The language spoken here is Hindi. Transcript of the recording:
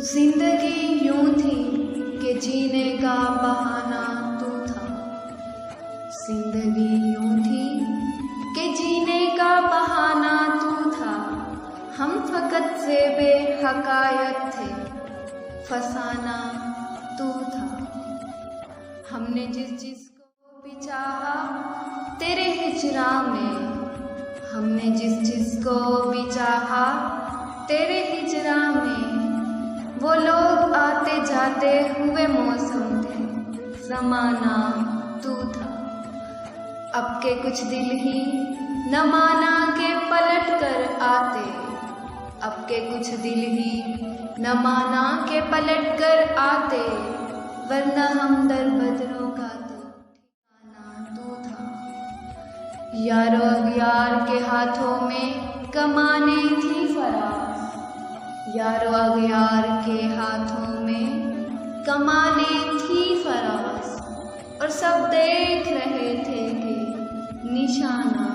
जिंदगी यूं थी कि जीने का बहाना तू था। जिंदगी यूं थी कि जीने का बहाना तू था। हम फकत ज़ेबे हकायत थे, फसाना तू था। हमने जिस को भी चाहा तेरे हिजरा में, हमने जिस को भी चाहा तेरे हिजरा में। वो लोग आते जाते हुए मौसम थे, ज़माना तू था। अब के कुछ दिल ही न माना के पलट कर आते, अब के कुछ दिल ही न माना के पलट कर आते। वरना हम दर बदरों का तो ठिकाना तू था। यारो अगयार के हाथों में कमाने थी फराज, यारो अगयार के हाथों में कमाने थी फराज। और सब देख रहे थे कि निशाना